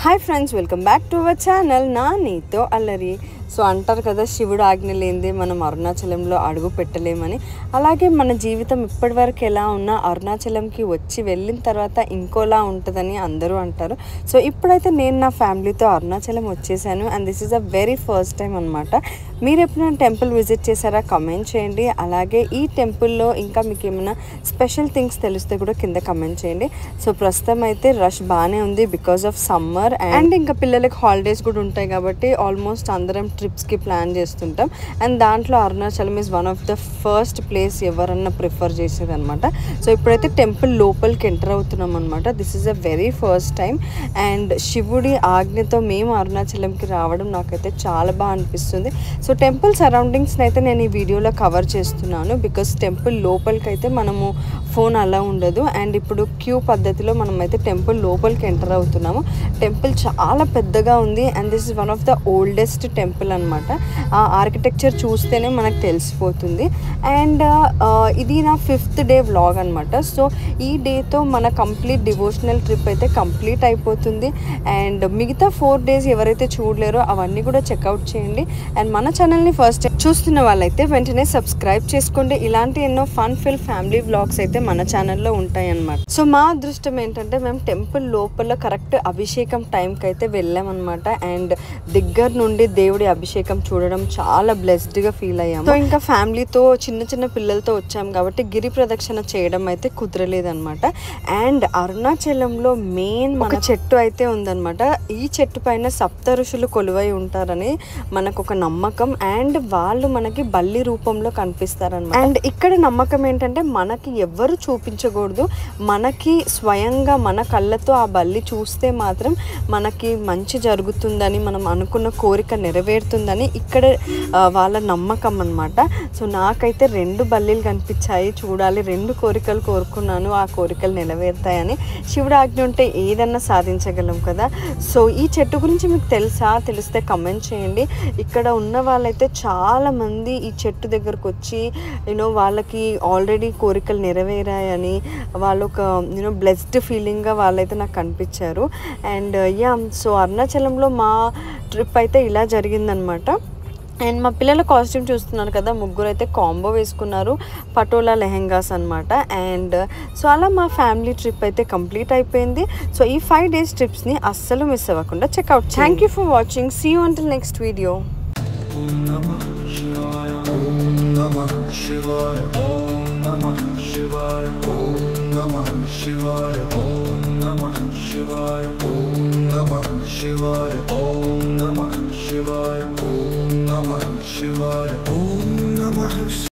Hi friends, welcome back to our channel. Naanito Allari. So అంటారు కదా శివుడు ఆజ్ఞ లేనిదే మనం అరుణాచలంలో అడుగు పెట్టలేమని. అలాగే మన జీవితం ఇప్పటివరకు ఎలా ఉన్నా అరుణాచలంకి వచ్చి వెళ్ళిన తర్వాత ఇంకోలా ఉంటుందని అందరూ అంటారు. సో ఇప్పుడైతే నేను నా ఫ్యామిలీతో అరుణాచలం వచ్చేసాను and this is a very first time అనమాట. మీరు ఎప్పుడైనా టెంపుల్ విజిట్ చేశారా కమెంట్ చేయండి. అలాగే ఈ టెంపుల్లో ఇంకా మీకు ఏమైనా స్పెషల్ థింగ్స్ తెలిస్తే కూడా కింద కమెంట్ చేయండి. సో ప్రస్తుతం అయితే రష్ బాగానే ఉంది బికాస్ ఆఫ్ సమ్మర్ అండ్ ఇంకా పిల్లలకి హాలిడేస్ కూడా ఉంటాయి కాబట్టి ఆల్మోస్ట్ అందరం ట్రిప్స్కి ప్లాన్ చేస్తుంటాం. అండ్ దాంట్లో Arunachalam is one of the first place ఎవరన్నా ప్రిఫర్ చేసేది అనమాట. సో ఇప్పుడైతే టెంపుల్ లోపలికి ఎంటర్ అవుతున్నాం అనమాట. This is a very first time and శివుడి ఆజ్ఞతో మేము అరుణాచలంకి రావడం నాకైతే చాలా బాగా అనిపిస్తుంది. సో టెంపుల్ సరౌండింగ్స్ని అయితే నేను ఈ వీడియోలో కవర్ చేస్తున్నాను బికాస్ టెంపుల్ లోపలికి అయితే మనము ఫోన్ అలా ఉండదు. అండ్ ఇప్పుడు క్యూ పద్ధతిలో మనమైతే టెంపుల్ లోపలికి ఎంటర్ అవుతున్నాము. టెంపుల్ చాలా పెద్దగా ఉంది and this is one of the oldest temple అనమాట. ఆ ఆర్కిటెక్చర్ చూస్తేనే మనకు తెలిసిపోతుంది. అండ్ ఇది నా 5th డే వ్లాగ్ అనమాట. సో ఈ డేతో మన కంప్లీట్ డివోషనల్ ట్రిప్ అయితే కంప్లీట్ అయిపోతుంది. అండ్ మిగతా 4 days ఎవరైతే చూడలేరో అవన్నీ కూడా చెక్అవుట్ చేయండి. అండ్ మన ఛానల్ని ఫస్ట్ టైం చూస్తున్న వాళ్ళైతే వెంటనే సబ్స్క్రైబ్ చేసుకోండి. ఇలాంటి ఎన్నో ఫన్ ఫిల్ ఫ్యామిలీ వ్లాగ్స్ అయితే మన ఛానల్లో ఉంటాయి అన్నమాట. సో మా అదృష్టం ఏంటంటే మేము టెంపుల్ లోపల కరెక్ట్ అభిషేకం టైంకి అయితే వెళ్ళామన్నమాట. అండ్ దగ్గర నుండి దేవుడి అభిషేకం చూడడం చాలా బ్లెస్డ్గా ఫీల్ అయ్యాము. సో ఇంకా ఫ్యామిలీతో చిన్న చిన్న పిల్లలతో వచ్చాము కాబట్టి గిరి ప్రదక్షిణ చేయడం అయితే కుదరలేదన్నమాట. అండ్ అరుణాచలంలో మెయిన్ ఒక చెట్టు అయితే ఉందన్నమాట. ఈ చెట్టు పైన సప్త ఋషులు కొలువై ఉంటారని మనకు ఒక నమ్మకం. అండ్ వాళ్ళు మనకి బల్లి రూపంలో కనిపిస్తారన్నమాట. అండ్ ఇక్కడ నమ్మకం ఏంటంటే మనకి ఎవ్వరు చూపించకూడదు, మనకి స్వయంగా మన కళ్ళతో ఆ బల్లి చూస్తే మాత్రం మనకి మంచి జరుగుతుందని, మనం అనుకున్న కోరిక నెరవేరుతుందని ఇక్కడ వాళ్ళ నమ్మకం అన్నమాట. సో నాకైతే 2 బల్లీలు కనిపించాయి. చూడాలి, 2 కోరికలు కోరుకున్నాను, ఆ కోరికలు నెరవేరుతాయని. శివుడు ఆజ్ఞ ఉంటే ఏదన్నా సాధించగలం కదా. సో ఈ చెట్టు గురించి మీకు తెలిస్తే కమెంట్ చేయండి. ఇక్కడ ఉన్న వాళ్ళైతే చాలామంది ఈ చెట్టు దగ్గరకు వచ్చి వాళ్ళకి ఆల్రెడీ కోరికలు నెరవేరాయని వాళ్ళు ఒక బ్లెస్డ్ ఫీలింగ్గా వాళ్ళైతే నాకు కనిపించారు. అండ్ సో అరుణాచలంలో మా ట్రిప్ అయితే ఇలా జరిగిందనమాట. అండ్ మా పిల్లల కాస్ట్యూమ్ చూస్తున్నారు కదా, ముగ్గురు అయితే కాంబో వేసుకున్నారు, పటోలా లెహెంగాస్ అనమాట. అండ్ సో అలా మా ఫ్యామిలీ ట్రిప్ అయితే కంప్లీట్ అయిపోయింది. సో ఈ 5 days ట్రిప్స్ని అస్సలు మిస్ అవ్వకుండా checkout. Thank you for watching. See you until next video. Shivaya, Om Namah Shivaya, Om Namah.